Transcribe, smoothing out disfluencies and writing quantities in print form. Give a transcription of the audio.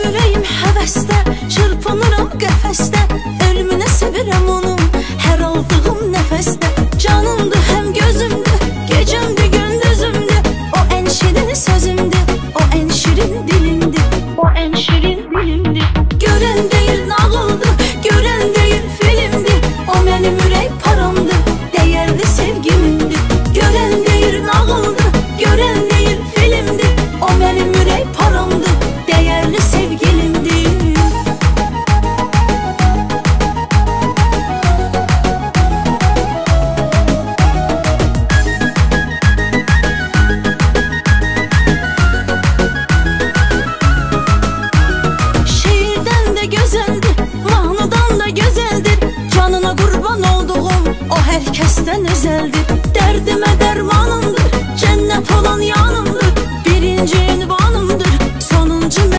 ürəyim həvəstə, çırpınıram qəfəsdə, ölümünə sevirəm onun hər aldığım nəfəsdə. Canımdır, həm gözümdür, gecəmdir, gündüzümdür, o ən şirin sözümdür, o ən şirin dilimdir, o ən şirin dilimdir. Görən deyil nağıldır, görən deyil filmdir, o mənim ürək paramdır, dəyərli sevgimimdir. Görən deyil nağıldır, görən deyil filmdir, o mənim ürək paramdır, dəyərli sevgilimdir. Şeirdən də gözəldir, mahnıdan da gözəldir, canına qurban olduğum o hər kəsdən özəldir. Dərdimə dərmanım